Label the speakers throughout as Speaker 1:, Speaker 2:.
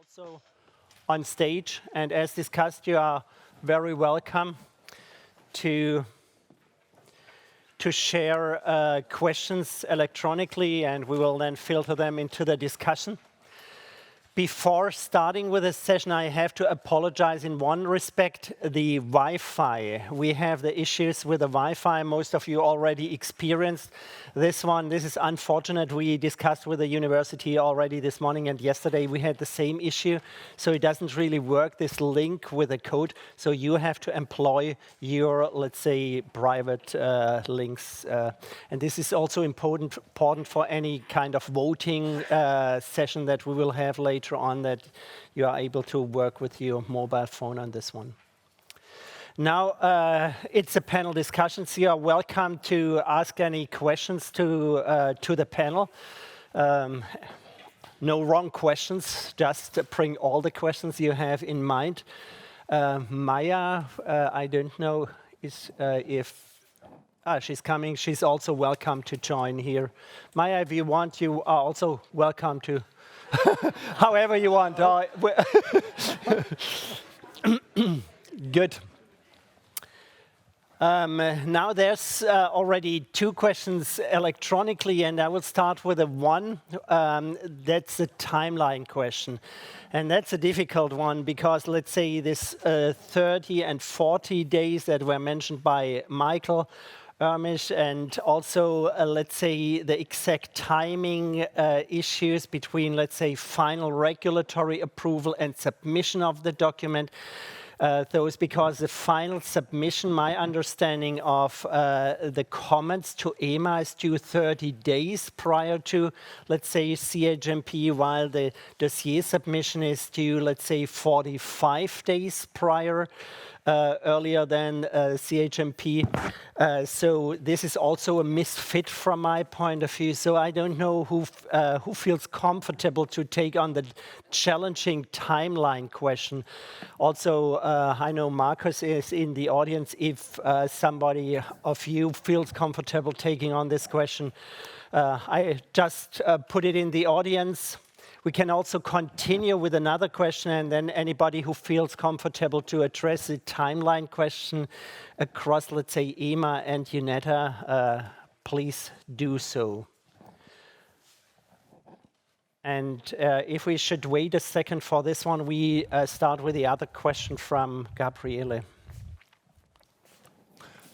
Speaker 1: also on stage. And as discussed, you are very welcome to share questions electronically, and we will then filter them into the discussion. Before starting with this session, I have to apologize in one respect, the Wi-Fi. We have the issues with the Wi-Fi. Most of you already experienced this one. This is unfortunate. We discussed with the university already this morning and yesterday we had the same issue. So it doesn't really work, this link with the code. So you have to employ your, let's say, private links. And this is also important for any kind of voting session that we will have later on, that you are able to work with your mobile phone on this one. Now, it's a panel discussion, so you are welcome to ask any questions to the panel. No wrong questions, just bring all the questions you have in mind. Maya, I don't know if she's coming. She's also welcome to join here. Maya, if you want, you are also welcome to. However you want. Good. Now there's already two questions electronically, and I will start with the one. That's a timeline question. And that's a difficult one because, let's say, this 30 and 40 days that were mentioned by Michael, Ermisch, and also, let's say, the exact timing issues between, let's say, final regulatory approval and submission of the document. Those because the final submission, my understanding of the comments to EMA is due 30 days prior to, let's say, CHMP, while the dossier submission is due, let's say, 45 days prior. Earlier than CHMP. So this is also a misfit from my point of view. So I don't know who feels comfortable to take on the challenging timeline question. Also, I know Marcus is in the audience. If somebody of you feels comfortable taking on this question, I just put it in the audience. We can also continue with another question, and then anybody who feels comfortable to address the timeline question across, let's say, EMA and UNETA, please do so. And if we should wait a second for this one, we start with the other question from Gabriele.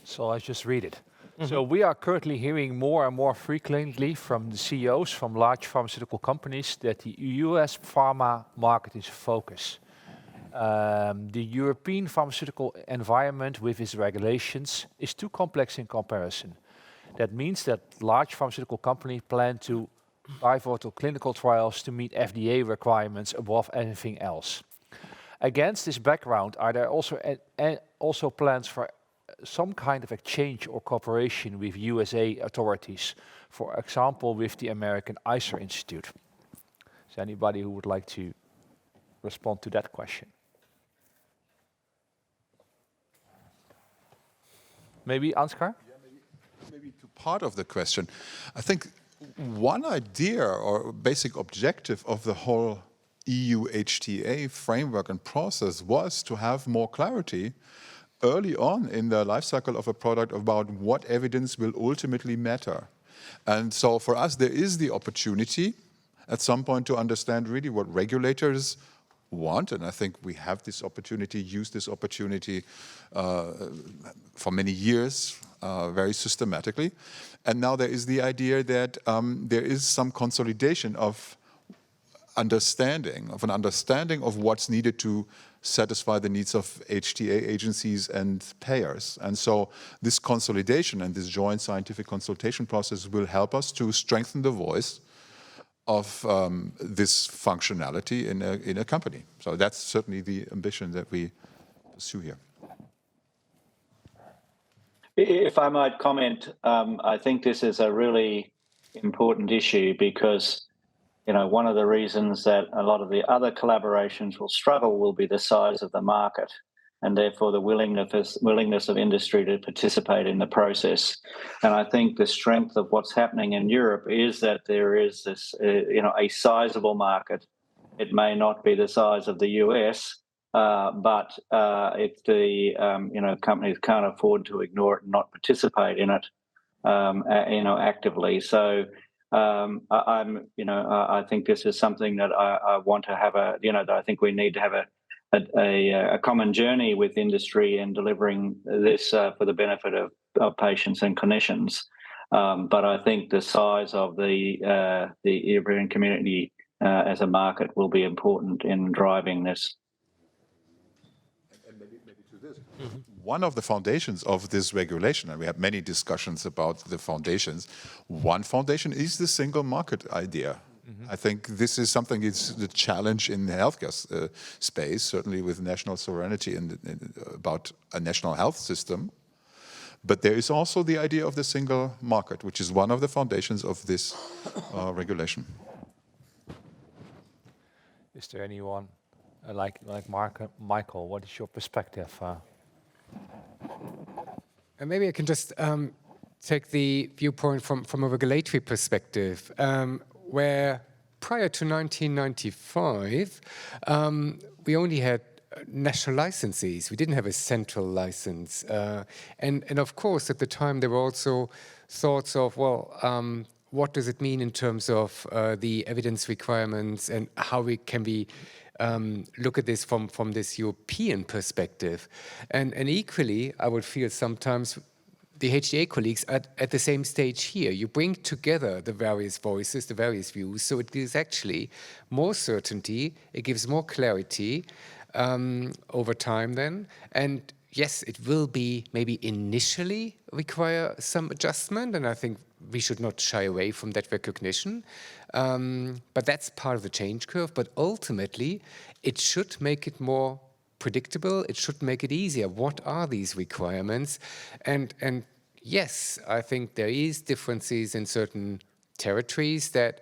Speaker 2: So I just read it. So we are currently hearing more and more frequently from the CEOs from large pharmaceutical companies that the US pharma market is a focus. The European pharmaceutical environment with its regulations is too complex in comparison. That means that large pharmaceutical companies plan to pivotal clinical trials to meet FDA requirements above anything else. Against this background, are there also plans for some kind of exchange or cooperation with USA authorities, for example, with the American ICER Institute? Is there anybody who would like to respond to that question? Maybe Ansgar?
Speaker 3: Yeah, maybe to part of the question. I think one idea or basic objective of the whole EU HTA framework and process was to have more clarity early on in the life cycle of a product about what evidence will ultimately matter. And so for us, there is the opportunity at some point to understand really what regulators want. And I think we have this opportunity, used this opportunity for many years, very systematically. And now there is the idea that there is some consolidation of understanding of what's needed to satisfy the needs of HTA agencies and payers. And so this consolidation and this joint scientific consultation process will help us to strengthen the voice of this functionality in a company. So that's certainly the ambition that we pursue here.
Speaker 4: If I might comment, I think this is a really important issue because one of the reasons that a lot of the other collaborations will struggle will be the size of the market and therefore the willingness of industry to participate in the process. And I think the strength of what's happening in Europe is that there is this, a sizable market It may not be the size of the US, but if the companies can't afford to ignore it and not participate in it, actively. So I think this is something that I want to have that I think we need to have a common journey with industry in delivering this for the benefit of patients and clinicians. But I think the size of the European community as a market will be important in driving this.
Speaker 3: And maybe to this. One of the foundations of this regulation, and we have many discussions about the foundations, one foundation is the single market idea. I think this is something, it's the challenge in the healthcare space, certainly with national sovereignty and about a national health system. But there is also the idea of the single market, which is one of the foundations of this regulation.
Speaker 2: Is there anyone like Michael? What is your perspective?
Speaker 5: And maybe I can just take the viewpoint from a regulatory perspective, where prior to 1995, we only had national licenses. We didn't have a central license. And of course, at the time, there were also thoughts of, well, what does it mean in terms of the evidence requirements and how we can look at this from this European perspective. And equally, I would feel sometimes the HTA colleagues are at the same stage here. You bring together the various voices, the various views, so it gives actually more certainty, it gives more clarity over time then. And yes, it will be maybe initially require some adjustment, and I think we should not shy away from that recognition. But that's part of the change curve. But ultimately, it should make it more predictable. It should make it easier. What are these requirements? And yes, I think there is differences in certain territories that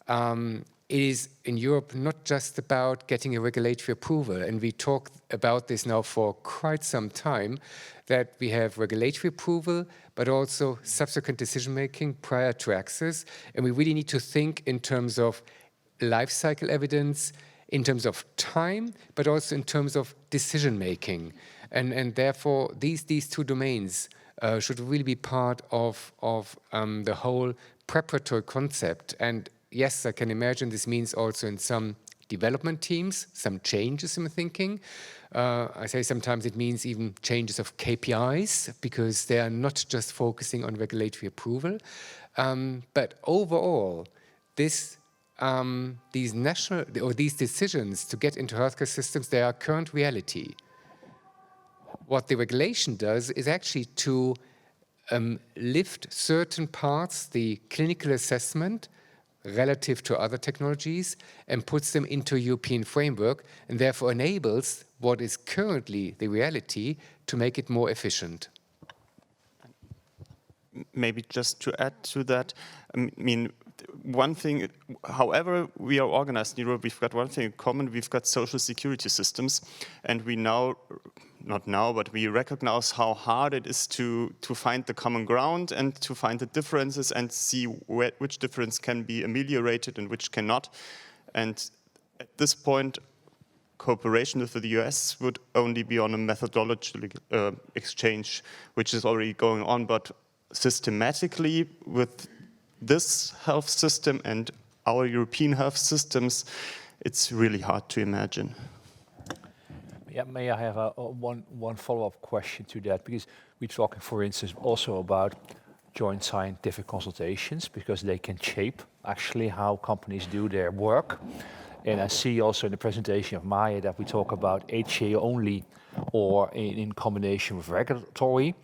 Speaker 5: it is in Europe not just about getting a regulatory approval. And we talk about this now for quite some time, that we have regulatory approval, but also subsequent decision-making prior to access. And we really need to think in terms of life cycle evidence, in terms of time, but also in terms of decision-making. And therefore, these two domains should really be part of the whole preparatory concept. And yes, I can imagine this means also in some development teams, some changes in thinking. I say sometimes it means even changes of KPIs, because they are not just focusing on regulatory approval. But overall, these decisions to get into healthcare systems, they are current reality. What the regulation does is actually to lift certain parts, the clinical assessment, relative to other technologies, and puts them into a European framework, and therefore enables what is currently the reality to make it more efficient.
Speaker 6: Maybe just to add to that, I mean, one thing, however we are organized in Europe, we've got one thing in common: we've got social security systems, and we now, not now, but we recognize how hard it is to find the common ground and to find the differences and see which difference can be ameliorated and which cannot. And at this point, cooperation with the US would only be on a methodological exchange, which is already going on, but systematically with this health system and our European health systems, it's really hard to imagine.
Speaker 2: Yeah, may I have one follow-up question to that? Because we're talking, for instance, also about joint scientific consultations, because they can shape actually how companies do their work. And I see also in the presentation of Maya that we talk about HTA only or in combination with regulatory.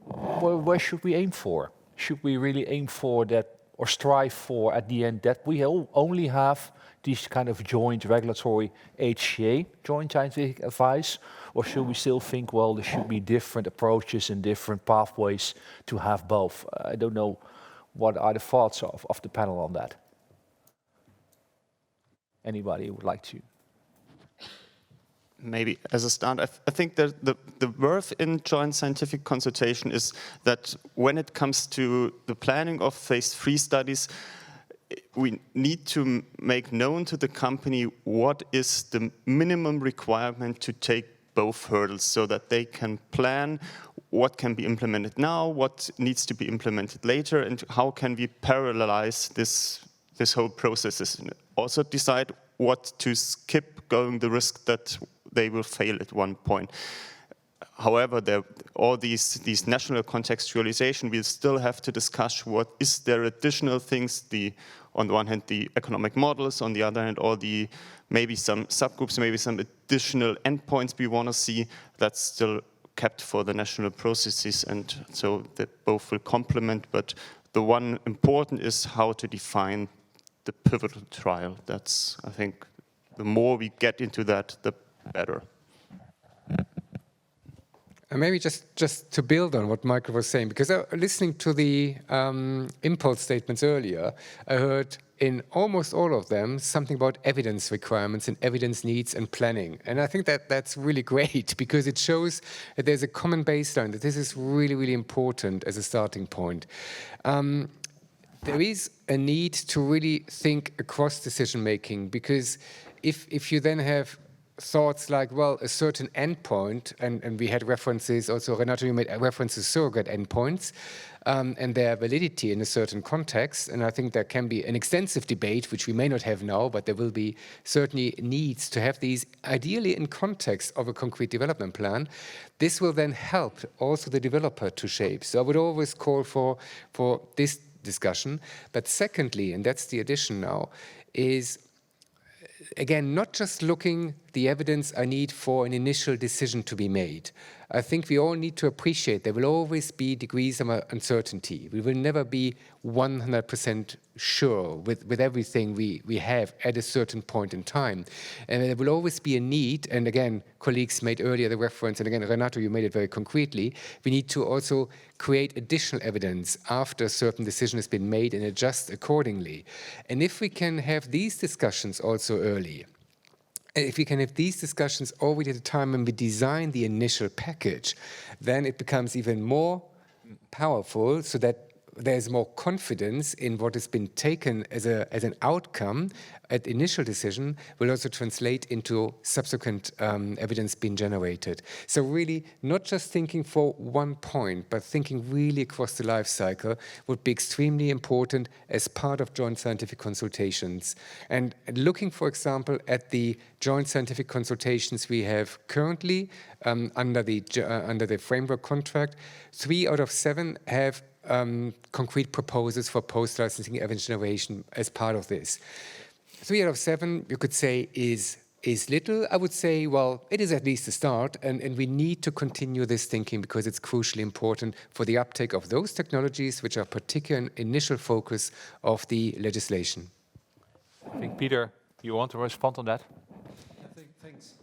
Speaker 2: Where should we aim for? Should we really aim for that or strive for at the end that we only have these kind of joint regulatory HTA, joint scientific advice, or should we still think, well, there should be different approaches and different pathways to have both? I don't know, what are the thoughts of the panel on that? Anybody would like to?
Speaker 6: Maybe as a start, I think that the worth in joint scientific consultation is that when it comes to the planning of phase 3 studies, we need to make known to the company what is the minimum requirement to take both hurdles so that they can plan what can be implemented now, what needs to be implemented later, and how can we parallelize this whole process. And also decide what to skip, going the risk that they will fail at one point. However, all these national contextualization, we'll still have to discuss what is there additional things, on the one hand, the economic models, on the other hand, maybe some subgroups, maybe some additional endpoints we want to see. That's still kept for the national processes, and so that both will complement, but the one important is how to define the pivotal trial. That's, I think, the more we get into that, the better.
Speaker 5: And maybe just to build on what Michael was saying, because listening to the impulse statements earlier, I heard in almost all of them something about evidence requirements and evidence needs and planning. And I think that that's really great, because it shows that there's a common baseline, that this is really, really important as a starting point. There is a need to really think across decision-making, because if you then have thoughts like, well, a certain endpoint, and we had references, also Renato, you made references to surrogate endpoints, and their validity in a certain context, and I think there can be an extensive debate, which we may not have now, but there will be certainly needs to have these ideally in context of a concrete development plan. This will then help also the developer to shape. So I would always call for this discussion. But secondly, and that's the addition now, is again, not just looking the evidence I need for an initial decision to be made. I think we all need to appreciate there will always be degrees of uncertainty. We will never be 100% sure with everything we have at a certain point in time. And there will always be a need, and again, colleagues made earlier the reference, and again, Renato, you made it very concretely, we need to also create additional evidence after a certain decision has been made and adjust accordingly. And if we can have these discussions also early, if we can have these discussions already at the time when we design the initial package, then it becomes even more powerful, so that there's more confidence in what has been taken as an outcome at initial decision will also translate into subsequent evidence being generated. So really, not just thinking for one point, but thinking really across the life cycle would be extremely important as part of joint scientific consultations. And looking, for example, at the joint scientific consultations we have currently under the framework contract, 3 out of 7 have concrete proposals for post-licensing evidence generation as part of this. 3 out of 7, you could say, is little. I would say, well, it is at least a start, and we need to continue this thinking because it's crucially important for the uptake of those technologies which are particular initial focus of the legislation.
Speaker 2: I think, Peter, you want to respond on that?
Speaker 7: Thanks.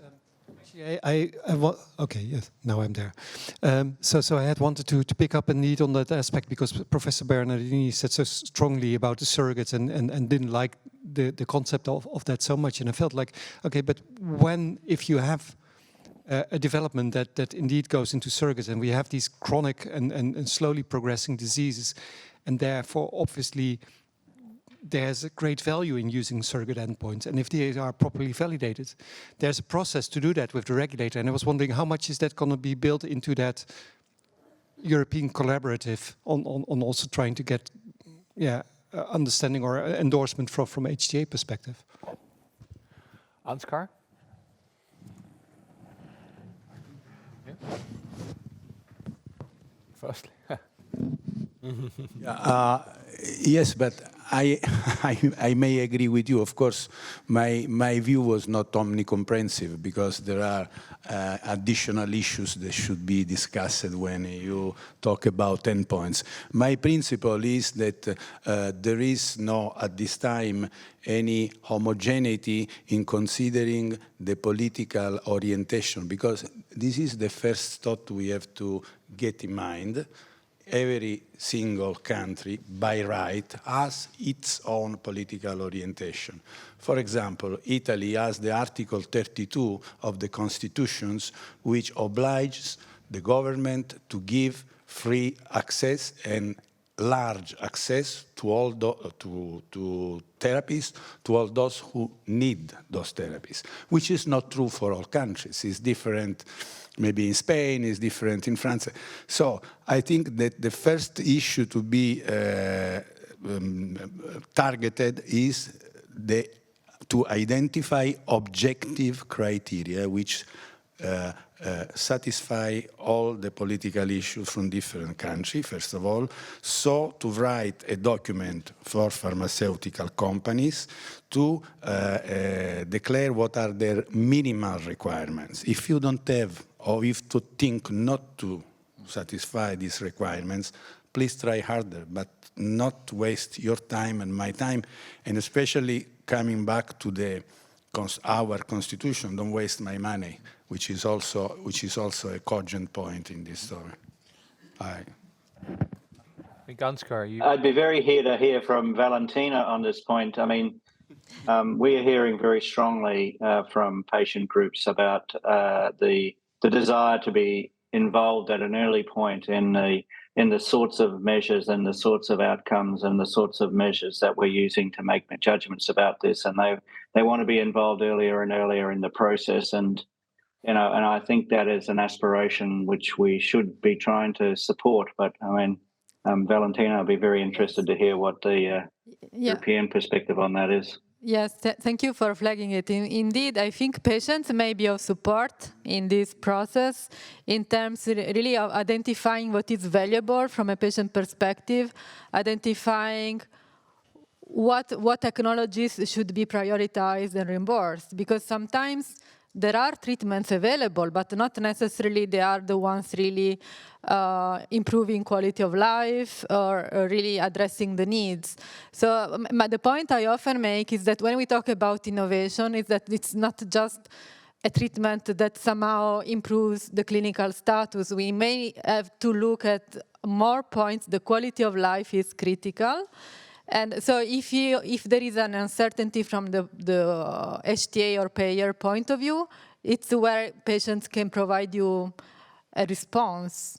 Speaker 7: Okay, yes, now I'm there. So I had wanted to pick up a need on that aspect because Professor Bernardini said so strongly about the surrogates and didn't like the concept of that so much. And I felt like, okay, but if you have a development that indeed goes into surrogates, and we have these chronic and slowly progressing diseases, and therefore obviously there's a great value in using surrogate endpoints, and if they are properly validated, there's a process to do that with the regulator. And I was wondering, how much is that going to be built into that European collaborative on also trying to get, understanding or endorsement from HTA perspective?
Speaker 2: Ansgar? Yeah. Firstly.
Speaker 8: Yes, but I may agree with you. Of course, my view was not omnicomprehensive because there are additional issues that should be discussed when you talk about endpoints. My principle is that there is no, at this time, any homogeneity in considering the political orientation, because this is the first thought we have to get in mind. Every single country, by right, has its own political orientation. For example, Italy has the Article 32 of the Constitutions, which obliges the government to give free access and large access to all to therapies, to all those who need those therapies, which is not true for all countries. It's different, maybe in Spain, it's different in France. So I think that the first issue to be targeted is to identify objective criteria which satisfy all the political issues from different countries, first of all. So to write a document for pharmaceutical companies to declare what are their minimal requirements. If you don't have, or if you think not to satisfy these requirements, please try harder, but not waste your time and my time, and especially coming back to our constitution, don't waste my money, which is also a cogent point in this story.
Speaker 2: I think Ansgar,
Speaker 4: I'd be very here to hear from Valentina on this point. I mean, we are hearing very strongly from patient groups about the desire to be involved at an early point in the sorts of measures and the sorts of outcomes and the sorts of measures that we're using to make judgments about this, and they want to be involved earlier and earlier in the process. And and I think that is an aspiration which we should be trying to support. But I mean, Valentina, I'd be very interested to hear what the European perspective on that is.
Speaker 9: Yes, thank you for flagging it. Indeed, I think patients may be of support in this process in terms really of identifying what is valuable from a patient perspective, identifying what technologies should be prioritized and reimbursed, because sometimes there are treatments available, but not necessarily they are the ones really improving quality of life or really addressing the needs. So the point I often make is that when we talk about innovation, is that it's not just a treatment that somehow improves the clinical status. We may have to look at more points. The quality of life is critical. And so if there is an uncertainty from the HTA or payer point of view, it's where patients can provide you a response.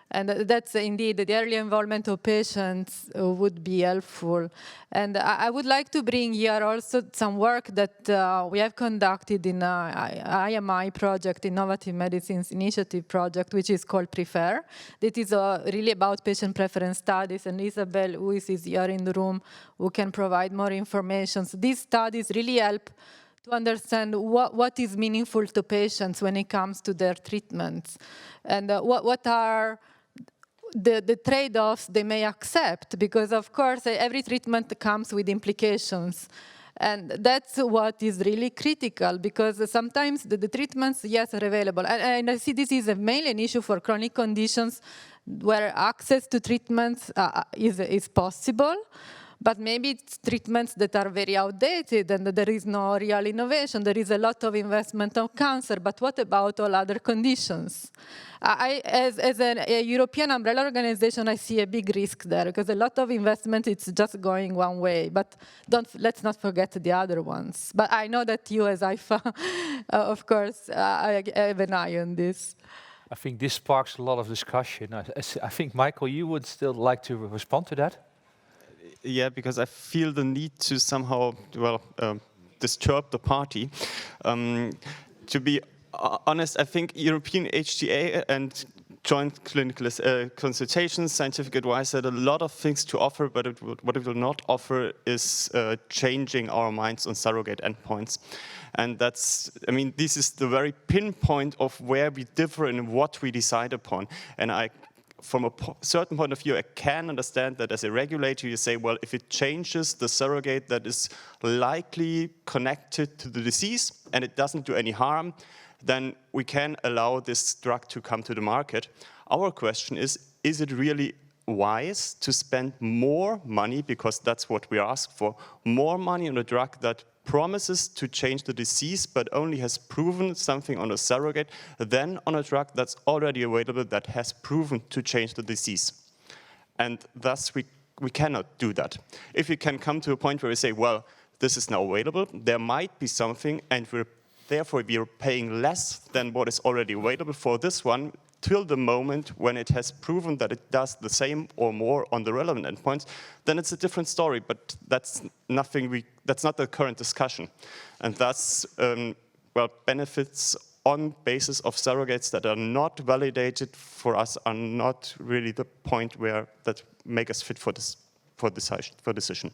Speaker 9: And that's indeed, the early involvement of patients would be helpful. And I would like to bring here also some work that we have conducted in IMI project, Innovative Medicines Initiative project, which is called PREFER. That is really about patient preference studies. And Isabel, who is here in the room, who can provide more information. So these studies really help to understand what is meaningful to patients when it comes to their treatments. And what are the trade-offs they may accept, because of course every treatment comes with implications, and that's what is really critical, because sometimes the treatments, yes, are available, and I see this is mainly an issue for chronic conditions where access to treatments is possible, but maybe it's treatments that are very outdated and there is no real innovation. There is a lot of investment on cancer, but what about all other conditions? As a European umbrella organization, I see a big risk there, because a lot of investment, it's just going one way, but let's not forget the other ones. But I know that you as IFA, of course, I have an eye on this.
Speaker 2: I think this sparks a lot of discussion. I think, Michael, you would still like to respond to that?
Speaker 6: Yeah, because I feel the need to somehow, disturb the party. To be honest, I think European HTA and joint clinical consultations, scientific advice had a lot of things to offer, but what it will not offer is changing our minds on surrogate endpoints. And that's, I mean, this is the very pinpoint of where we differ and what we decide upon. And from a certain point of view, I can understand that as a regulator, you say, well, if it changes the surrogate that is likely connected to the disease and it doesn't do any harm, then we can allow this drug to come to the market. Our question is it really wise to spend more money, because that's what we ask for, more money on a drug that promises to change the disease but only has proven something on a surrogate than on a drug that's already available that has proven to change the disease? And thus we cannot do that. If we can come to a point where we say, well, this is now available, there might be something, and therefore we are paying less than what is already available for this one till the moment when it has proven that it does the same or more on the relevant endpoints, then it's a different story. But that's that's not the current discussion, and thus, well, benefits on basis of surrogates that are not validated for us are not really the point where that make us fit for decision.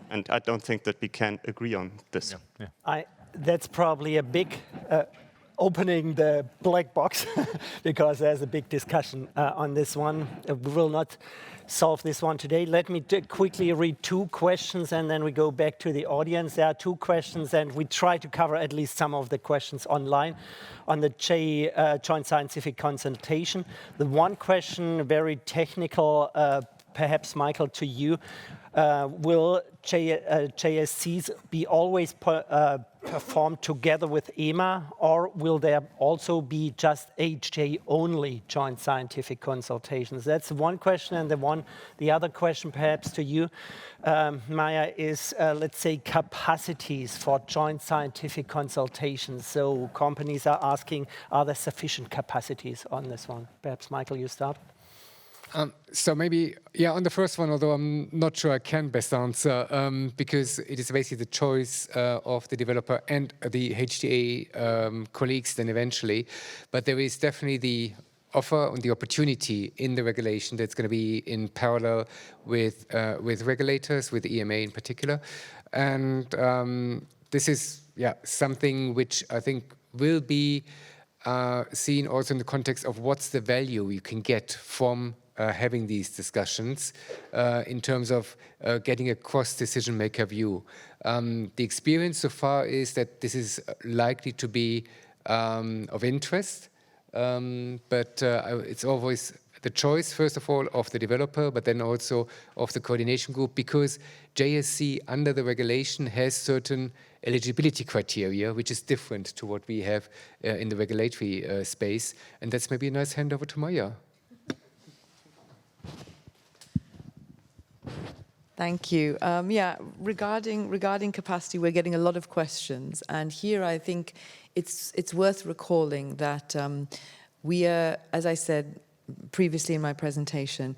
Speaker 6: And I don't think that we can agree on this.
Speaker 2: Yeah.
Speaker 1: That's probably a big opening the black box because there's a big discussion on this one. We will not solve this one today. Let me quickly read 2 questions and then we go back to the audience. There are 2 questions and we try to cover at least some of the questions online on the Joint Scientific Consultation. The one question, very technical, perhaps Michael to you, will JSCs be always performed together with EMA, or will there also be just HTA-only joint scientific consultations? That's one question, and the other question perhaps to you, Maya, is let's say capacities for joint scientific consultations. So companies are asking, are there sufficient capacities on this one? Perhaps Michael, you start.
Speaker 5: So maybe, yeah, on the first one, although I'm not sure I can best answer, because it is basically the choice of the developer and the HTA colleagues then eventually. But there is definitely the offer and the opportunity in the regulation that's going to be in parallel with regulators, with the EMA in particular. And this is, yeah, something which I think will be seen also in the context of what's the value you can get from having these discussions in terms of getting a cross-decision-maker view. The experience so far is that this is likely to be of interest, but it's always the choice, first of all, of the developer, but then also of the coordination group, because JSC under the regulation has certain eligibility criteria, which is different to what we have in the regulatory space. And that's maybe a nice handover to Maya.
Speaker 10: Thank you. Yeah, regarding capacity, we're getting a lot of questions, and here I think it's worth recalling that we are, as I said previously in my presentation,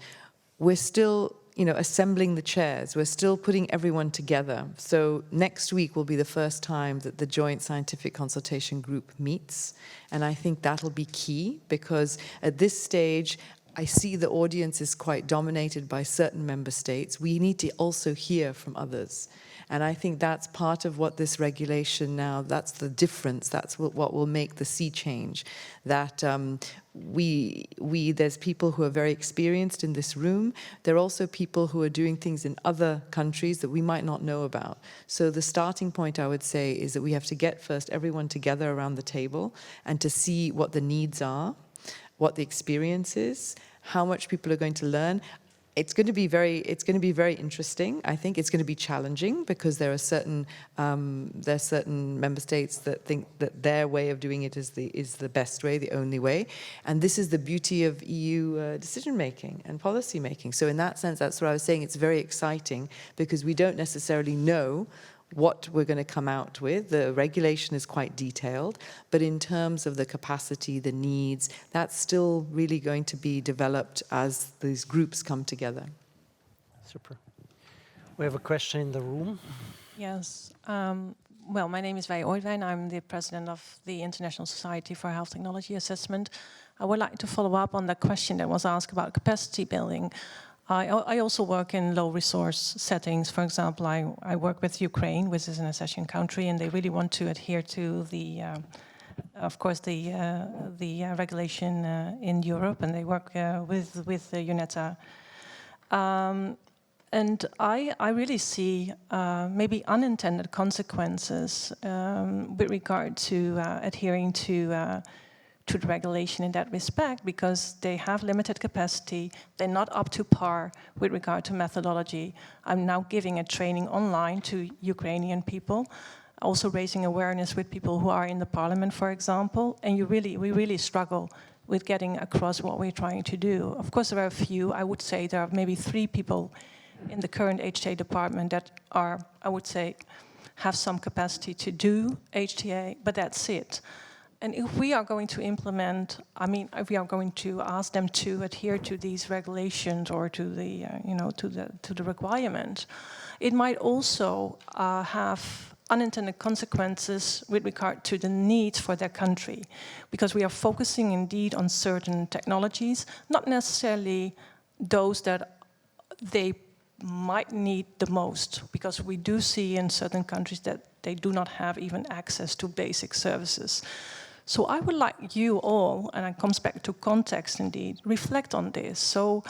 Speaker 10: we're still, assembling the chairs. We're still putting everyone together. So next week will be the first time that the Joint Scientific Consultation Group meets, and I think that'll be key because at this stage, I see the audience is quite dominated by certain member states. We need to also hear from others. And I think that's part of what this regulation now, that's the difference, that's what will make the sea change. That there's people who are very experienced in this room. There are also people who are doing things in other countries that we might not know about. So the starting point, I would say, is that we have to get first everyone together around the table and to see what the needs are, what the experience is, how much people are going to learn. It's going to be very interesting. I think it's going to be challenging because there are certain member states that think that their way of doing it is the best way, the only way. And this is the beauty of EU decision making and policy making. So in that sense, that's what I was saying. It's very exciting because we don't necessarily know what we're going to come out with. The regulation is quite detailed, but in terms of the capacity, the needs, that's still really going to be developed as these groups come together.
Speaker 1: Super. We have a question in the room.
Speaker 11: Yes. Well, my name is Wij Ooijwijn. I'm the president of the International Society for Health Technology Assessment. I would like to follow up on that question that was asked about capacity building. I also work in low-resource settings. For example, I work with Ukraine, which is an accession country, and they really want to adhere to the, of course, the regulation in Europe, and they work with UNETA. And I really see maybe unintended consequences with regard to adhering to the regulation in that respect, because they have limited capacity, they're not up to par with regard to methodology. I'm now giving a training online to Ukrainian people, also raising awareness with people who are in the parliament, for example, and we really struggle with getting across what we're trying to do. Of course, there are a few. I would say there are maybe 3 people in the current HTA department that are, I would say, have some capacity to do HTA, but that's it. and if we are going to implement, I mean, if we are going to ask them to adhere to these regulations or to the, to the requirement, it might also have unintended consequences with regard to the needs for their country, because we are focusing indeed on certain technologies, not necessarily those that they might need the most, because we do see in certain countries that they do not have even access to basic services. So I would like you all, and it comes back to context indeed, reflect on this. So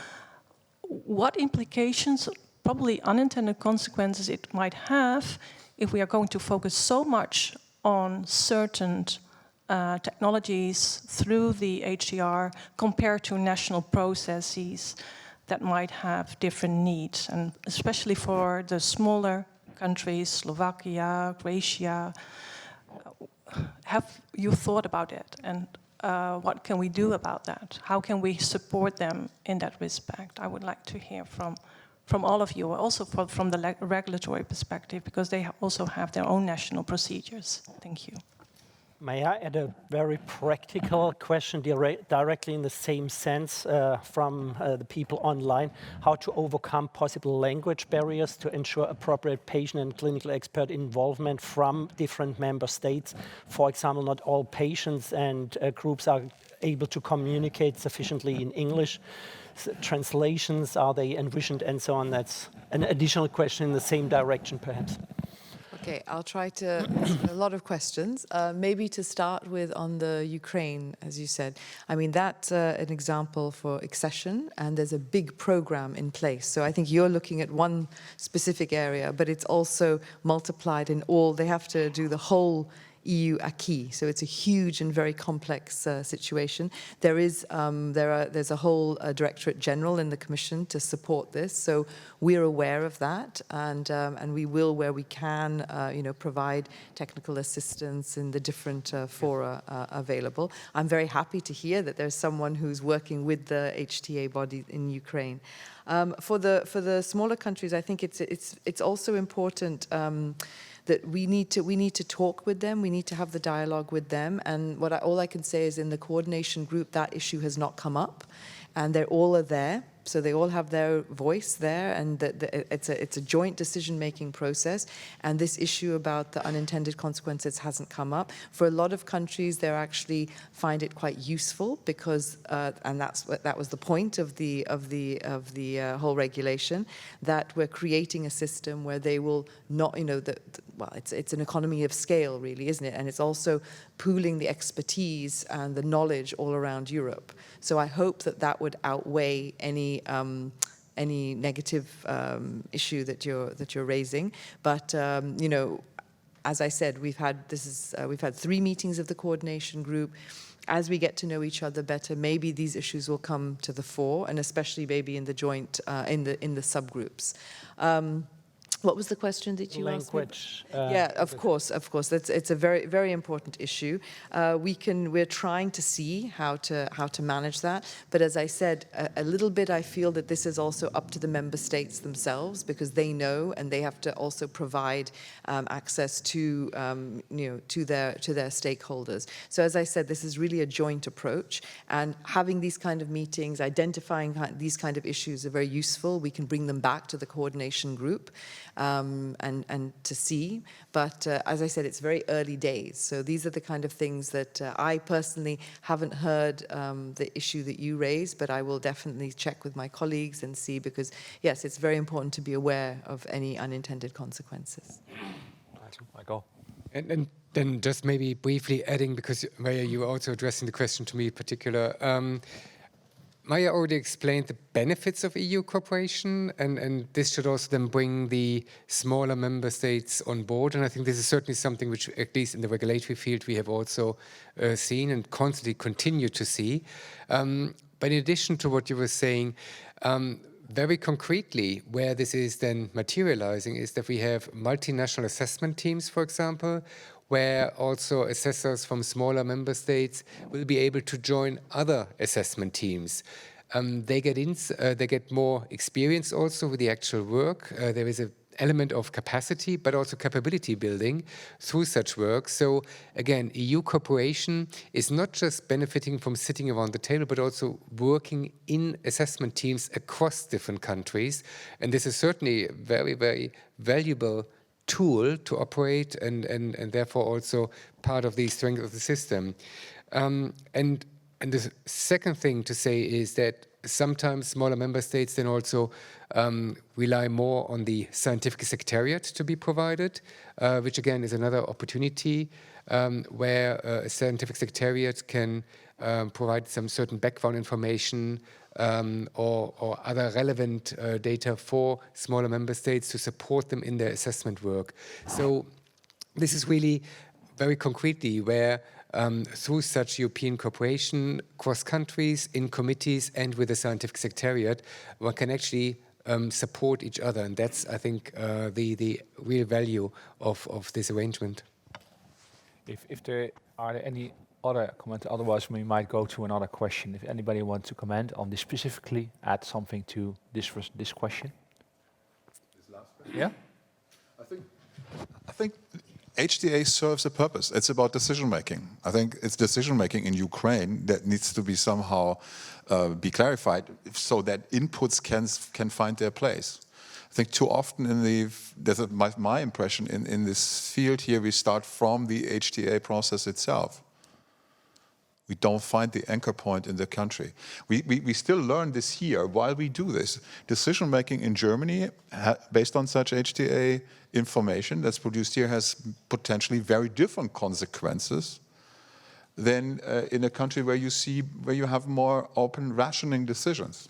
Speaker 11: what implications, probably unintended consequences it might have if we are going to focus so much on certain technologies through the HDR compared to national processes that might have different needs, and especially for the smaller countries, Slovakia, Croatia. Have you thought about it, and what can we do about that? How can we support them in that respect? I would like to hear from all of you, also from the regulatory perspective, because they also have their own national procedures. Thank you.
Speaker 1: May I add a very practical question directly in the same sense from the people online? How to overcome possible language barriers to ensure appropriate patient and clinical expert involvement from different member states? For example, not all patients and groups are able to communicate sufficiently in English. Translations, are they envisioned, and so on? That's an additional question in the same direction, perhaps.
Speaker 10: Okay, I'll try to a lot of questions. Maybe to start with on the Ukraine, as you said. I mean, that's an example for accession, and there's a big program in place. So I think you're looking at one specific area, but it's also multiplied in all. They have to do the whole EU acquis, so it's a huge and very complex situation. There's a whole Directorate General in the Commission to support this, so we're aware of that, and we will, where we can, provide technical assistance in the different fora available. I'm very happy to hear that there's someone who's working with the HTA body in Ukraine. For the smaller countries, I think it's also important. That we need to talk with them. We need to have the dialogue with them. And all I can say is, in the coordination group, that issue has not come up, and they all are there. So they all have their voice there, and it's a joint decision-making process. And this issue about the unintended consequences hasn't come up. For a lot of countries, they actually find it quite useful because, and that was the point of the whole regulation, that we're creating a system where they will not, well, it's an economy of scale, really, isn't it? And it's also pooling the expertise and the knowledge all around Europe. So I hope that would outweigh any negative issue that you're raising. But as I said, we've had 3 meetings of the coordination group. As we get to know each other better, maybe these issues will come to the fore, and especially maybe in the joint in the subgroups. What was the question that you asked me?
Speaker 1: Language.
Speaker 10: Yeah, of course. It's a very, very important issue. We're trying to see how to manage that. But as I said, a little bit, I feel that this is also up to the member states themselves, because they know, and they have to also provide access to to their stakeholders. So as I said, this is really a joint approach, and having these kind of meetings, identifying these kind of issues are very useful. We can bring them back to the coordination group. And to see. But as I said, it's very early days. So these are the kind of things that I personally haven't heard the issue that you raised, but I will definitely check with my colleagues and see, because, yes, it's very important to be aware of any unintended consequences.
Speaker 2: Michael.
Speaker 5: And then just maybe briefly adding, because Maya, you were also addressing the question to me in particular. Maya already explained the benefits of EU cooperation, and this should also then bring the smaller member states on board. And I think this is certainly something which, at least in the regulatory field, we have also seen and constantly continue to see. But in addition to what you were saying, very concretely, where this is then materializing is that we have multinational assessment teams, for example, where also assessors from smaller member states will be able to join other assessment teams. They get more experience also with the actual work. There is element of capacity, but also capability building through such work. So again, EU cooperation is not just benefiting from sitting around the table, but also working in assessment teams across different countries. And this is certainly a very, very valuable tool to operate and therefore also part of the strength of the system. And the second thing to say is that sometimes smaller member states then also rely more on the scientific secretariat to be provided, which again is another opportunity where a scientific secretariat can provide some certain background information or other relevant data for smaller member states to support them in their assessment work. So this is really very concretely where through such European cooperation across countries, in committees and with the scientific secretariat, one can actually support each other. And that's, I think, the real value of this arrangement.
Speaker 2: If there are any other comments, otherwise we might go to another question. If anybody wants to comment on this specifically, add something to this question.
Speaker 3: This last question?
Speaker 2: Yeah?
Speaker 3: I think HTA serves a purpose. It's about decision-making. I think it's decision-making in Ukraine that needs to be somehow be clarified so that inputs can find their place. I think too often my impression in this field here, we start from the HTA process itself. We don't find the anchor point in the country. We still learn this here while we do this. Decision-making in Germany, based on such HTA information that's produced here, has potentially very different consequences than in a country where you have more open rationing decisions.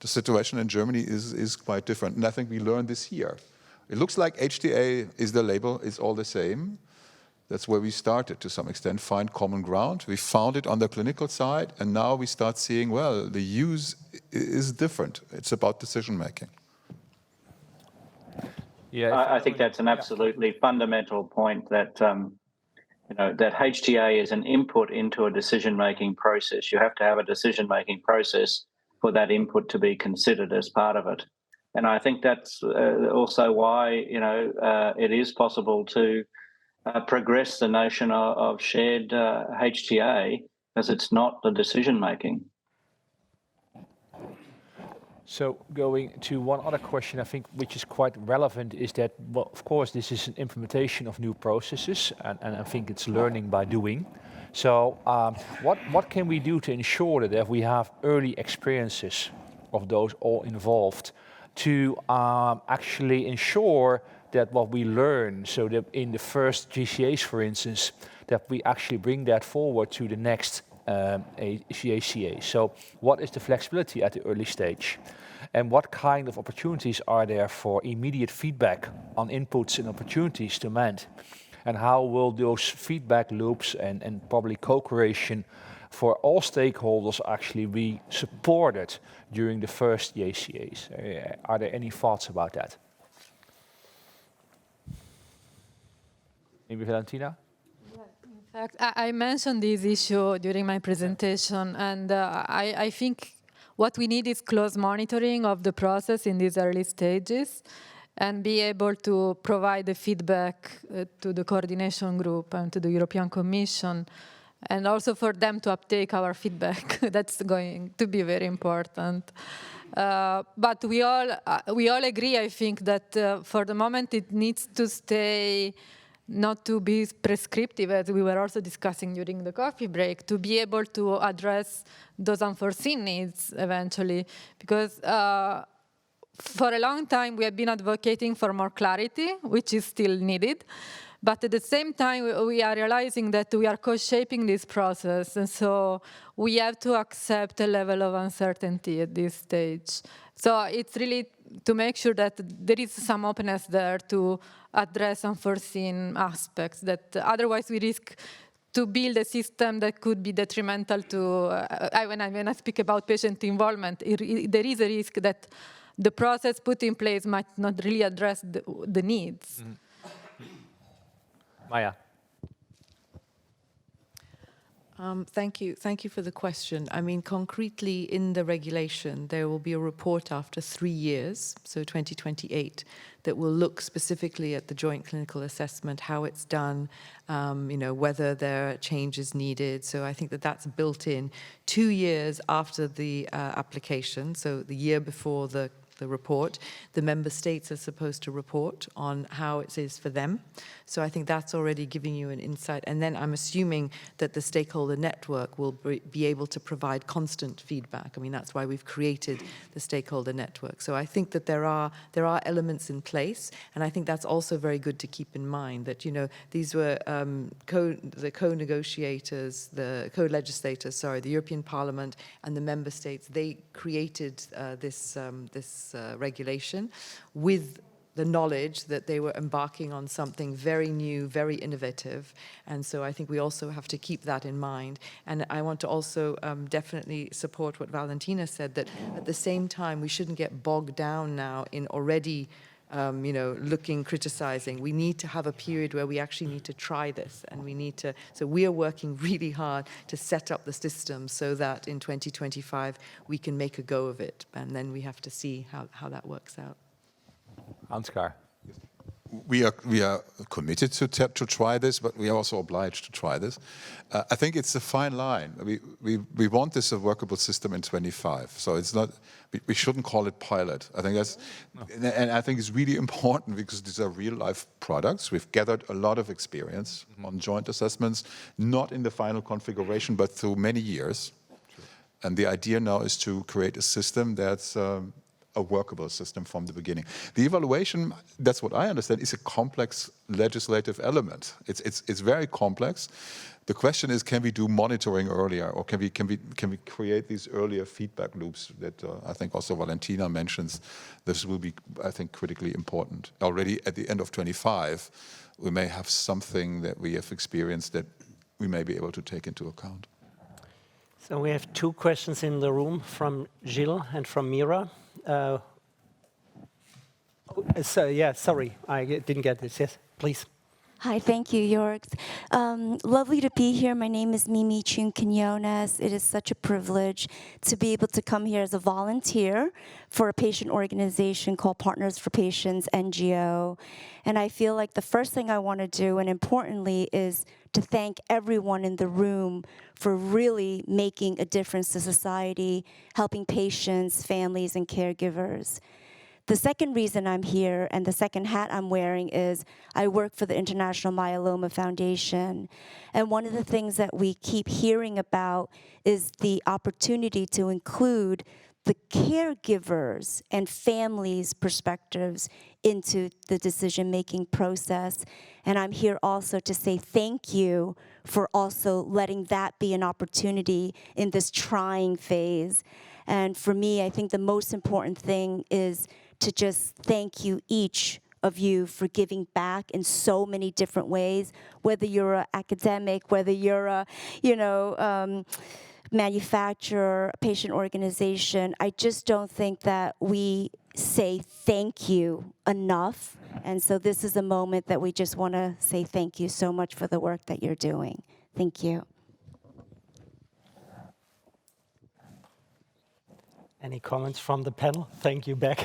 Speaker 3: The situation in Germany is quite different, and I think we learned this here. It looks like HTA is the label, it's all the same. That's where we started to some extent, find common ground. We found it on the clinical side, and now we start seeing, well, the use is different. It's about decision-making.
Speaker 2: Yeah,
Speaker 4: I think that's an absolutely fundamental point that, that HTA is an input into a decision-making process. You have to have a decision-making process for that input to be considered as part of it. And I think that's also why, it is possible to progress the notion of shared HTA, because it's not the decision-making.
Speaker 2: So going to one other question, I think, which is quite relevant, is that, well, of course, this is an implementation of new processes, and I think it's learning by doing. So what can we do to ensure that we have early experiences of those all involved to actually ensure that what we learn, so that in the first GCAs, for instance, that we actually bring that forward to the next GACA. So what is the flexibility at the early stage? And what kind of opportunities are there for immediate feedback on inputs and opportunities to amend? And how will those feedback loops and probably co-creation for all stakeholders actually be supported during the first GACAs? Are there any thoughts about that? Maybe Valentina?
Speaker 9: In fact, I mentioned this issue during my presentation, and I think what we need is close monitoring of the process in these early stages and be able to provide the feedback to the coordination group and to the European Commission, and also for them to uptake our feedback. That's going to be very important. But we all agree, I think, that for the moment it needs to stay not to be prescriptive, as we were also discussing during the coffee break, to be able to address those unforeseen needs eventually. Because for a long time, we have been advocating for more clarity, which is still needed. But at the same time, we are realizing that we are co-shaping this process. And so we have to accept a level of uncertainty at this stage. So it's really to make sure that there is some openness there to address unforeseen aspects, that otherwise we risk to build a system that could be detrimental to, when I speak about patient involvement, there is a risk that the process put in place might not really address the needs.
Speaker 2: Maya.
Speaker 10: Thank you for the question. I mean, concretely in the regulation, there will be a report after 3 years, so 2028, that will look specifically at the joint clinical assessment, how it's done, whether there are changes needed. So I think that that's built in 2 years after the application, so the year before the report. The member states are supposed to report on how it is for them. So I think that's already giving you an insight. And then I'm assuming that the stakeholder network will be able to provide constant feedback. I mean, that's why we've created the stakeholder network. So I think that there are elements in place. And I think that's also very good to keep in mind that, these were the co-negotiators, the co-legislators, the European Parliament and the member states. They created this regulation with the knowledge that they were embarking on something very new, very innovative. And so I think we also have to keep that in mind. And I want to also definitely support what Valentina said, that at the same time, we shouldn't get bogged down now in already criticizing. We need to have a period where we actually need to try this, and so we are working really hard to set up the system so that in 2025 we can make a go of it, and then we have to see how that works out.
Speaker 2: Ansgar.
Speaker 3: We are committed to try this, but we are also obliged to try this. I think it's a fine line. We want this a workable system in 25, so it's not. We shouldn't call it pilot. I think that's, and I think it's really important because these are real life products. We've gathered a lot of experience on joint assessments, not in the final configuration, but through many years. True. And the idea now is to create a system that's a workable system from the beginning. The evaluation, that's what I understand, is a complex legislative element. It's very complex. The question is, can we do monitoring earlier, or can we create these earlier feedback loops that I think also Valentina mentions? This will be, I think, critically important. Already at the end of 25, we may have something that we have experienced that we may be able to take into account.
Speaker 1: So we have 2 questions in the room from Gilles and from Mira. Sorry, I didn't get this. Yes, please.
Speaker 12: Hi, thank you, Jörg. Lovely to be here. My name is Mimi Chun-Quinones. It is such a privilege to be able to come here as a volunteer for a patient organization called Partners for Patients, NGO. And I feel like the first thing I want to do, and importantly, is to thank everyone in the room for really making a difference to society, helping patients, families, and caregivers. The second reason I'm here, and the second hat I'm wearing, is I work for the International Myeloma Foundation. And one of the things that we keep hearing about is the opportunity to include the caregivers and families' perspectives into the decision-making process. And I'm here also to say thank you for also letting that be an opportunity in this trying phase. And for me, I think the most important thing is to just thank you, each of you, for giving back in so many different ways, whether you're an academic, whether you're a, manufacturer, patient organization. I just don't think that we say thank you enough. And so this is a moment that we just want to say thank you so much for the work that you're doing. Thank you.
Speaker 1: Any comments from the panel? Thank you back.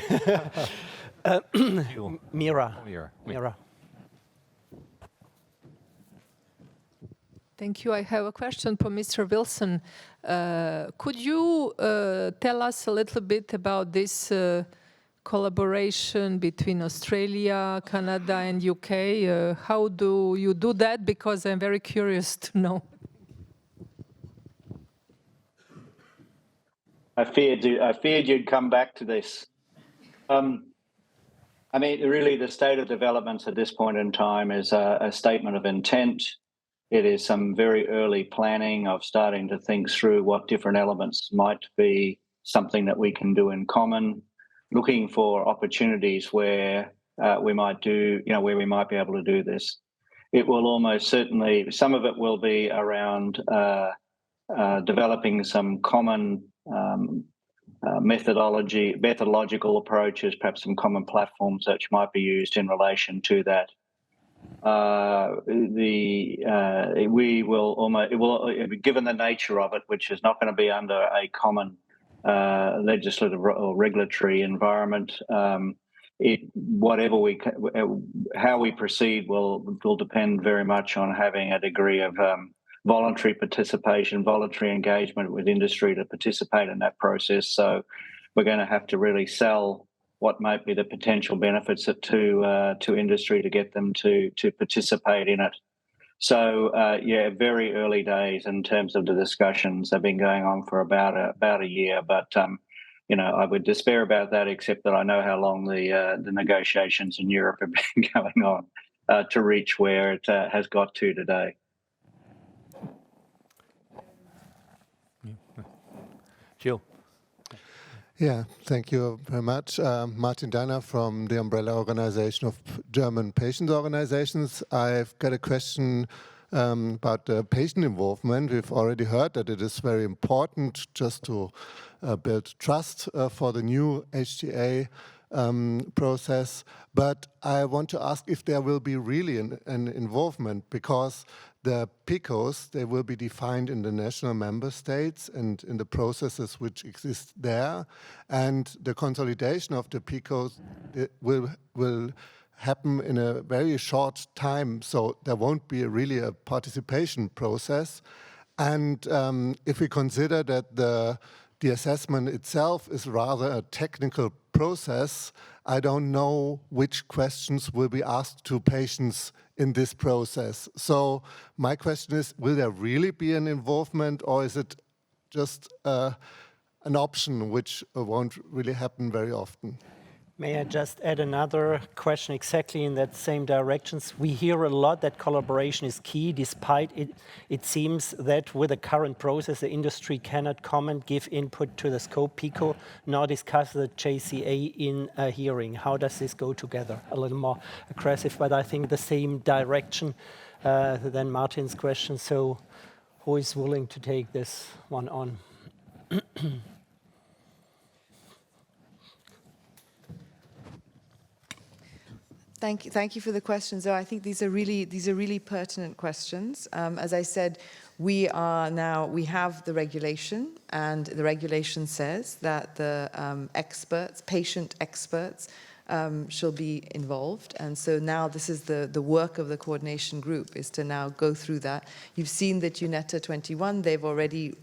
Speaker 1: Mira.
Speaker 13: Thank you. I have a question for Mr. Wilson. Could you tell us a little bit about this collaboration between Australia, Canada, and UK? How do you do that? Because I'm very curious to know.
Speaker 4: I feared you'd come back to this. I mean, really, the state of developments at this point in time is a statement of intent. It is some very early planning of starting to think through what different elements might be something that we can do in common, looking for opportunities where we might do, where we might be able to do this. It will almost certainly, some of it will be around developing some common methodological approaches, perhaps some common platforms that might be used in relation to that. we will almost, given the nature of it, which is not going to be under a common legislative or regulatory environment, how we proceed will depend very much on having a degree of voluntary participation, voluntary engagement with industry to participate in that process. So we're going to have to really sell what might be the potential benefits to industry to get them to participate in it. So yeah, very early days in terms of the discussions. They've been going on for about a year, but I would despair about that, except that I know how long the negotiations in Europe have been going on to reach where it has got to today.
Speaker 2: Jill.
Speaker 14: Yeah, thank you very much. Martin Deiner from the umbrella organization of German patient organizations. I've got a question about the patient involvement. We've already heard that it is very important just to build trust for the new HTA process. But I want to ask if there will be really an involvement, because the PICOs, they will be defined in the national member states and in the processes which exist there. And the consolidation of the PICOs will happen in a very short time, so there won't be really a participation process. And if we consider that the assessment itself is rather a technical process, I don't know which questions will be asked to patients in this process. So my question is, will there really be an involvement, or is it just an option which won't really happen very often?
Speaker 1: May I just add another question exactly in that same directions? We hear a lot that collaboration is key, despite it seems that with the current process, the industry cannot comment, give input to the scope PICO, nor discuss the JCA in a hearing. How does this go together? A little more aggressive, but I think the same direction than Martin's question. So who is willing to take this one on?
Speaker 10: Thank you for the questions. I think these are really pertinent questions. As I said, we have the regulation, and the regulation says that the patient experts, shall be involved. And so now this is the work of the coordination group, is to now go through that. You've seen that UNETA 21, they've already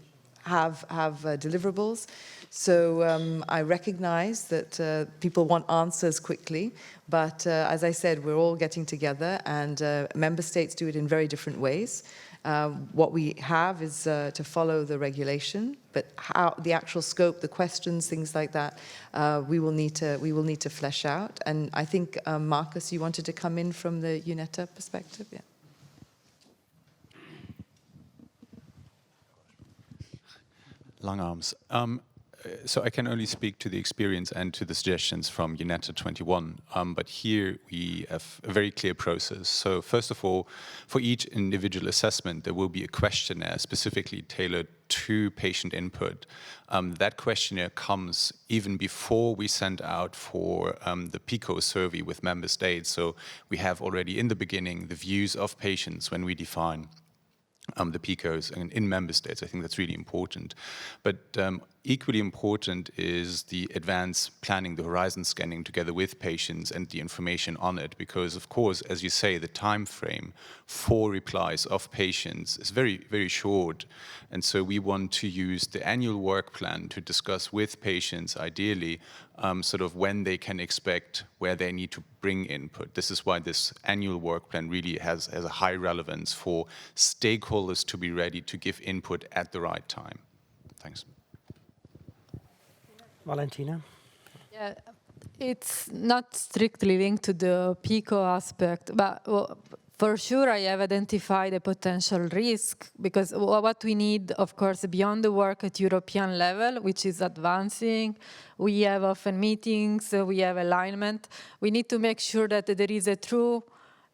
Speaker 10: have deliverables. So I recognize that people want answers quickly, but as I said, we're all getting together, and member states do it in very different ways. What we have is to follow the regulation, but how the actual scope, the questions, things like that, we will need to flesh out. And I think Marcus, you wanted to come in from the UNETA perspective, yeah.
Speaker 15: Long arms. So I can only speak to the experience and to the suggestions from UNETA 21, but here we have a very clear process. So first of all, for each individual assessment, there will be a questionnaire specifically tailored to patient input. That questionnaire comes even before we send out for the PICO survey with member states. So we have already in the beginning the views of patients when we define the PICOs in member states. I think that's really important. But equally important is the advanced planning, the horizon scanning together with patients and the information on it, because of course, as you say, the time frame for replies of patients is very, very short. And so we want to use the annual work plan to discuss with patients, ideally, sort of when they can expect, where they need to bring input. This is why this annual work plan really has a high relevance for stakeholders to be ready to give input at the right time. Thanks.
Speaker 1: Valentina?
Speaker 9: Yeah, it's not strictly linked to the PICO aspect, but for sure I have identified a potential risk, because what we need, of course, beyond the work at European level, which is advancing, we have often meetings, we have alignment. We need to make sure that there is a true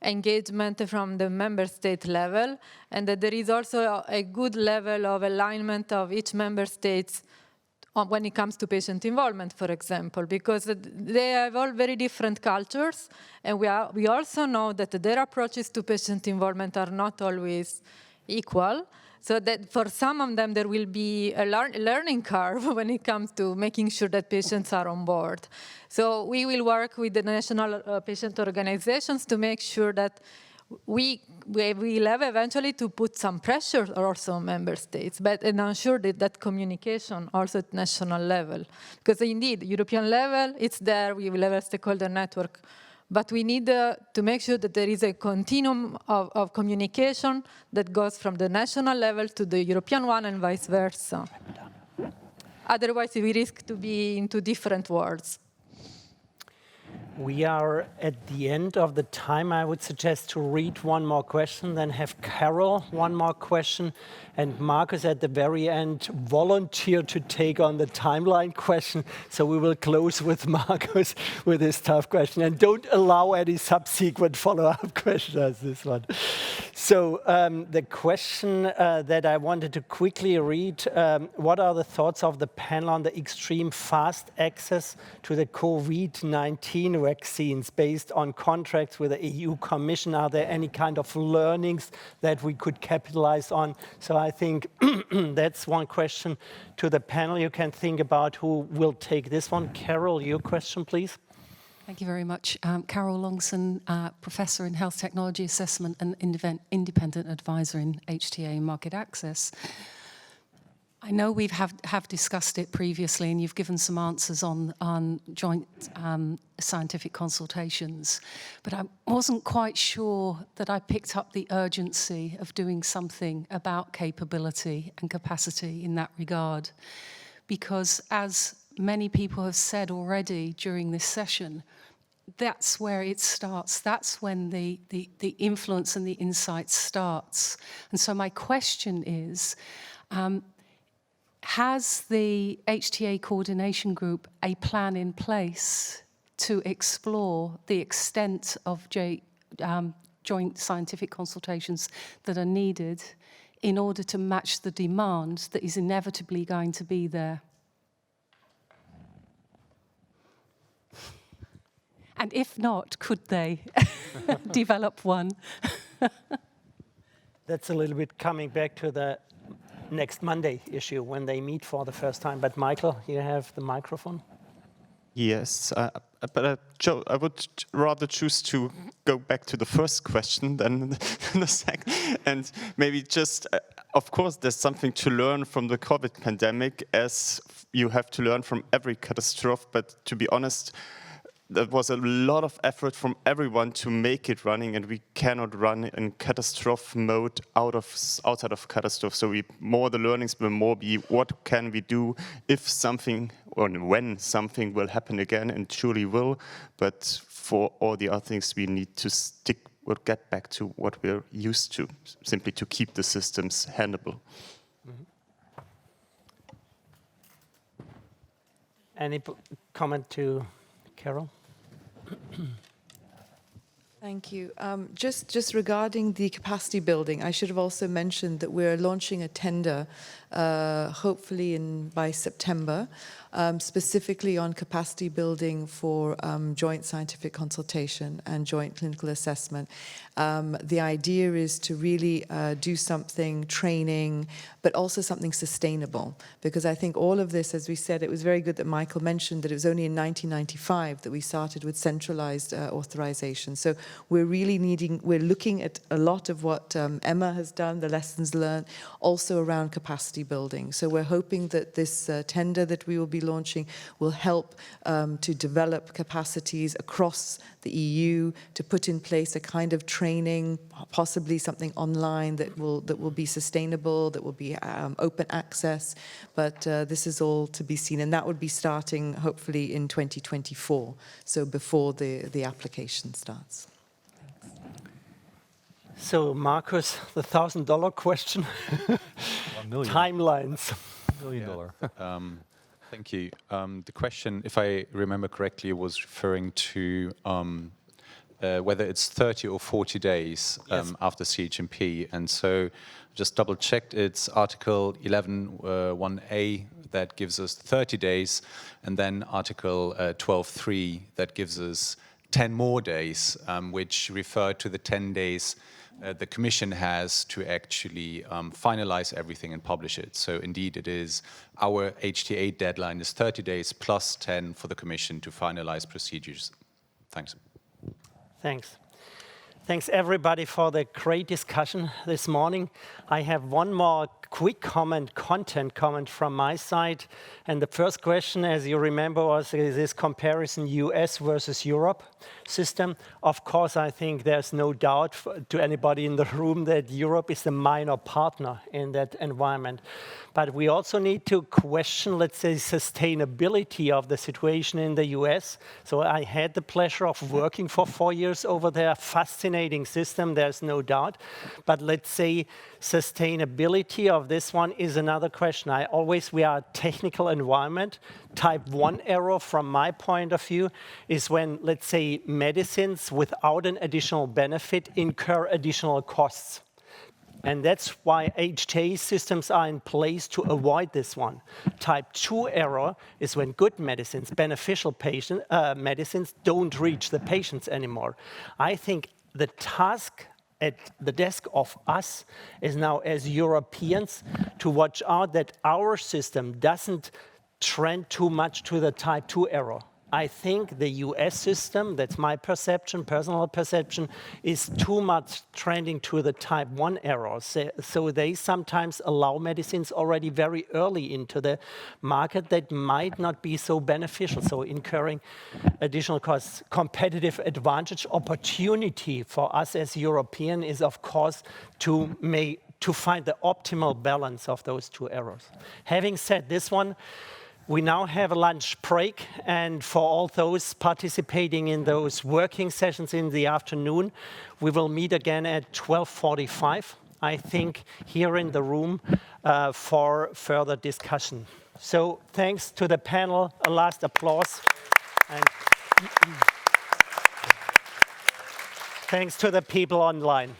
Speaker 9: engagement from the member state level, and that there is also a good level of alignment of each member state's when it comes to patient involvement, for example, because they have all very different cultures, and we also know that their approaches to patient involvement are not always equal. So that for some of them, there will be a learning curve when it comes to making sure that patients are on board. So we will work with the national patient organizations to make sure that we will have eventually to put some pressure also on member states, but and ensure that communication also at national level. Because indeed, European level, it's there, we will have a stakeholder network, but we need to make sure that there is a continuum of communication that goes from the national level to the European one and vice versa. Otherwise, we risk to be into different worlds.
Speaker 1: We are at the end of the time. I would suggest to read one more question, then have Carol one more question, and Marcus at the very end volunteered to take on the timeline question. So we will close with Marcus with this tough question, and don't allow any subsequent follow-up questions as this one. So the question that I wanted to quickly read, what are the thoughts of the panel on the extreme fast access to the COVID-19 vaccines based on contracts with the EU Commission? Are there any kind of learnings that we could capitalize on? So I think that's one question to the panel. You can think about who will take this one. Carol, your question, please.
Speaker 16: Thank you very much. Carol Longson, Professor in Health Technology Assessment and Independent Advisor in HTA Market Access. I know we have discussed it previously, and you've given some answers on joint scientific consultations, but I wasn't quite sure that I picked up the urgency of doing something about capability and capacity in that regard. Because as many people have said already during this session, that's where it starts. That's when the influence and the insight starts. And so my question is, has the HTA coordination group a plan in place to explore the extent of joint scientific consultations that are needed in order to match the demand that is inevitably going to be there? And if not, could they develop one?
Speaker 1: That's a little bit coming back to the next Monday issue when they meet for the first time. But Michael, you have the microphone.
Speaker 6: Yes, but I would rather choose to go back to the first question than the second. And maybe just, of course, there's something to learn from the COVID pandemic, as you have to learn from every catastrophe. But to be honest, there was a lot of effort from everyone to make it running, and we cannot run in catastrophe mode outside of catastrophe. So the learnings will more be what can we do if something or when something will happen again, and surely will. But for all the other things, we need to stick or get back to what we're used to, simply to keep the systems handleable.
Speaker 1: Mm-hmm. Any comment to Carol?
Speaker 10: Thank you. Just regarding the capacity building, I should have also mentioned that we're launching a tender, hopefully by September, specifically on capacity building for joint scientific consultation and joint clinical assessment. The idea is to really do something, training, but also something sustainable. Because I think all of this, as we said, it was very good that Michael mentioned that it was only in 1995 that we started with centralized authorization. So we're looking at a lot of what Emma has done, the lessons learned, also around capacity building. So we're hoping that this tender that we will be launching will help to develop capacities across the EU, to put in place a kind of training, possibly something online that will be sustainable, that will be open access. But this is all to be seen, and that would be starting hopefully in 2024, so before the application starts.
Speaker 1: So, Marcus, the $1,000 question.
Speaker 15: $1 million.
Speaker 1: Timelines.
Speaker 15: $1 million. Thank you. The question, if I remember correctly, was referring to whether it's 30 or 40 days after CHMP. And so just double-checked, it's Article 11.1a that gives us 30 days, and then Article 12.3 that gives us 10 more days, which refer to the 10 days the Commission has to actually finalize everything and publish it. So indeed it is, our HTA deadline is 30 days plus 10 for the Commission to finalize procedures. Thanks.
Speaker 1: Thanks. Thanks everybody for the great discussion this morning. I have one more quick content comment from my side. And the first question, as you remember, was is this comparison US versus Europe system. Of course, I think there's no doubt to anybody in the room that Europe is the minor partner in that environment. But we also need to question, let's say, sustainability of the situation in the US. So I had the pleasure of working for 4 years over there. Fascinating system, there's no doubt. But let's say sustainability of this one is another question. We are a technical environment. Type 1 error, from my point of view, is when, let's say, medicines without an additional benefit incur additional costs. And that's why HTA systems are in place to avoid this one. Type 2 error is when good medicines, beneficial medicines, don't reach the patients anymore. I think the task at the desk of us is now, as Europeans, to watch out that our system doesn't trend too much to the type 2 error. I think the US system, that's my perception, personal perception, is too much trending to the type 1 errors. So they sometimes allow medicines already very early into the market that might not be so beneficial, so incurring additional costs. Competitive advantage opportunity for us as European is, of course, to find the optimal balance of those two errors. Having said this one, we now have a lunch break, and for all those participating in those working sessions in the afternoon, we will meet again at 12:45, I think, here in the room for further discussion. So thanks to the panel, a last applause. And thanks to the people online.